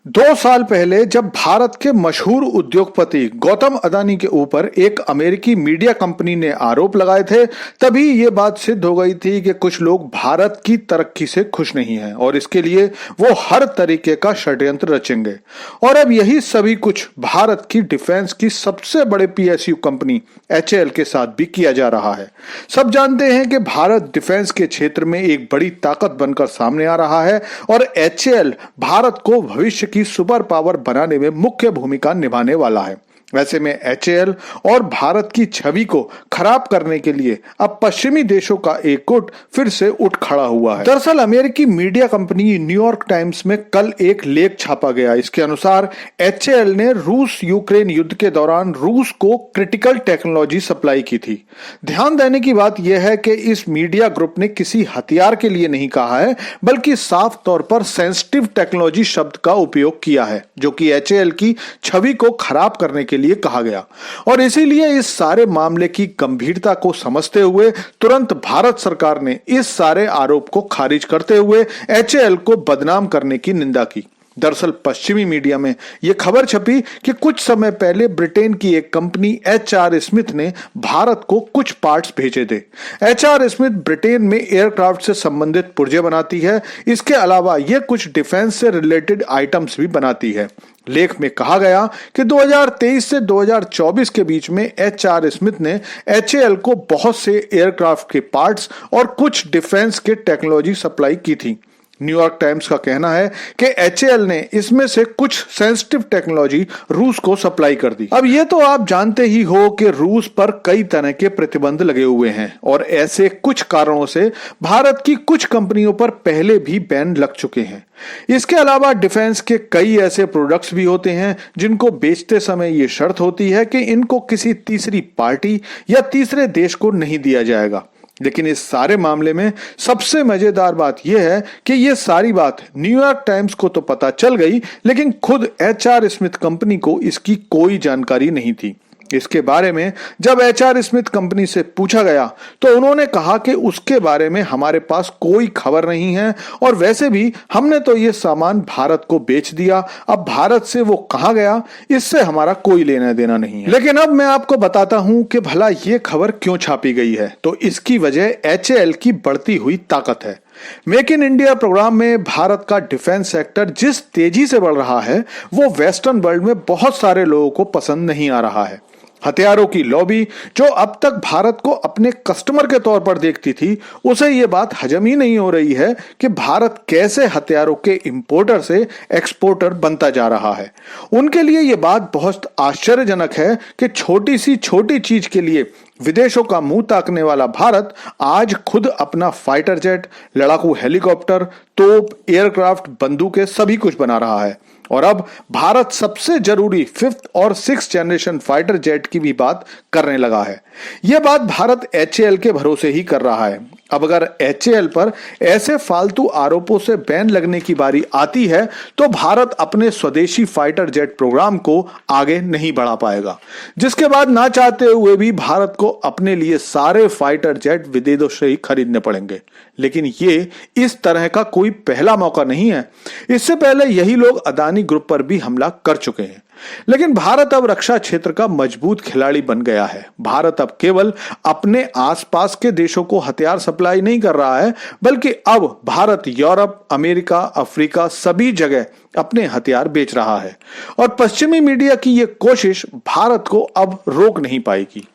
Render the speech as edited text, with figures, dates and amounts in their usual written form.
2 साल पहले जब भारत के मशहूर उद्योगपति गौतम अदानी के ऊपर एक अमेरिकी मीडिया कंपनी ने आरोप लगाए थे, तभी ये बात सिद्ध हो गई थी कि कुछ लोग भारत की तरक्की से खुश नहीं हैं और इसके लिए वो हर तरीके का षड्यंत्र रचेंगे। और अब यही सभी कुछ भारत की डिफेंस की सबसे बड़े पीएसयू कंपनी एचएएल के साथ भी किया जा रहा है। सब जानते हैं कि भारत डिफेंस के क्षेत्र में एक बड़ी ताकत बनकर सामने आ रहा है और एचएएल भारत को भविष्य की सुपर पावर बनाने में मुख्य भूमिका निभाने वाला है। वैसे में एचएएल और भारत की छवि को खराब करने के लिए अब पश्चिमी देशों का एक गुट फिर से उठ खड़ा हुआ है। दरअसल अमेरिकी मीडिया कंपनी न्यूयॉर्क टाइम्स में कल एक लेख छापा गया। इसके अनुसार एचएएल ने रूस यूक्रेन युद्ध के दौरान रूस को क्रिटिकल टेक्नोलॉजी सप्लाई की थी। ध्यान देने की बात यह है कि इस मीडिया ग्रुप ने किसी हथियार के लिए नहीं कहा है, बल्कि साफ तौर पर सेंसिटिव टेक्नोलॉजी शब्द का उपयोग किया है, जो कि एचएएल की छवि को खराब करने के लिए कहा गया। और इसीलिए इस सारे मामले की गंभीरता को समझते हुए तुरंत भारत सरकार ने इस सारे आरोप को खारिज करते हुए एचएएल को बदनाम करने की निंदा की। दरअसल पश्चिमी मीडिया में यह खबर छपी कि कुछ समय पहले ब्रिटेन की एक कंपनी एचआर स्मिथ ने भारत को कुछ पार्ट्स भेजे थे। एचआर स्मिथ ब्रिटेन में एयरक्राफ्ट से संबंधित पुर्जे बनाती है। इसके अलावा यह कुछ डिफेंस से रिलेटेड आइटम्स भी बनाती है। लेख में कहा गया कि 2023 से 2024 के बीच में एचआर स्मिथ ने एचएएल को बहुत से एयरक्राफ्ट के पार्ट्स और कुछ डिफेंस के टेक्नोलॉजी सप्लाई की थी। न्यूयॉर्क टाइम्स का कहना है कि एचएएल ने इसमें से कुछ सेंसिटिव टेक्नोलॉजी रूस को सप्लाई कर दी। अब ये तो आप जानते ही हो कि रूस पर कई तरह के प्रतिबंध लगे हुए हैं और ऐसे कुछ कारणों से भारत की कुछ कंपनियों पर पहले भी बैन लग चुके हैं। इसके अलावा डिफेंस के कई ऐसे प्रोडक्ट्स भी होते हैं जिनको बेचते समय ये शर्त होती है कि इनको किसी तीसरी पार्टी या तीसरे देश को नहीं दिया जाएगा। लेकिन इस सारे मामले में सबसे मजेदार बात यह है कि यह सारी बात न्यूयॉर्क टाइम्स को तो पता चल गई, लेकिन खुद एचआर स्मिथ कंपनी को इसकी कोई जानकारी नहीं थी। इसके बारे में जब एचआर स्मिथ कंपनी से पूछा गया तो उन्होंने कहा कि उसके बारे में हमारे पास कोई खबर नहीं है और वैसे भी हमने तो ये सामान भारत को बेच दिया। अब भारत से वो कहां गया, इससे हमारा कोई लेना देना नहीं है। लेकिन अब मैं आपको बताता हूं कि भला ये खबर क्यों छापी गई है। तो इसकी वजह एचएएल की बढ़ती हुई ताकत है। मेक इन इंडिया प्रोग्राम में भारत का डिफेंस सेक्टर जिस तेजी से बढ़ रहा है वो वेस्टर्न वर्ल्ड में बहुत सारे लोगों को पसंद नहीं आ रहा है। हथियारों की लॉबी जो अब तक भारत को अपने कस्टमर के तौर पर देखती थी, उसे यह बात हजम ही नहीं हो रही है कि भारत कैसे हथियारों के इंपोर्टर से एक्सपोर्टर बनता जा रहा है। उनके लिए यह बात बहुत आश्चर्यजनक है कि छोटी सी छोटी चीज के लिए विदेशों का मुंह ताकने वाला भारत आज खुद अपना फाइटर जेट, लड़ाकू हेलीकॉप्टर, तोप, एयरक्राफ्ट, बंदूकें सभी कुछ बना रहा है। और अब भारत सबसे जरूरी 5th और 6th जनरेशन फाइटर जेट की भी बात करने लगा है। यह बात भारत एचएएल के भरोसे ही कर रहा है। अब अगर एचएएल पर ऐसे फालतू आरोपों से बैन लगने की बारी आती है तो भारत अपने स्वदेशी फाइटर जेट प्रोग्राम को आगे नहीं बढ़ा पाएगा, जिसके बाद ना चाहते हुए भी भारत को अपने लिए सारे फाइटर जेट विदेशों से ही खरीदने पड़ेंगे। लेकिन ये इस तरह का कोई पहला मौका नहीं है। इससे पहले यही लोग अदानी ग्रुप पर भी हमला कर चुके हैं। लेकिन भारत अब रक्षा क्षेत्र का मजबूत खिलाड़ी बन गया है। भारत अब केवल अपने आसपास के देशों को हथियार सप्लाई नहीं कर रहा है, बल्कि अब भारत यूरोप, अमेरिका, अफ्रीका सभी जगह अपने हथियार बेच रहा है और पश्चिमी मीडिया की यह कोशिश भारत को अब रोक नहीं पाएगी।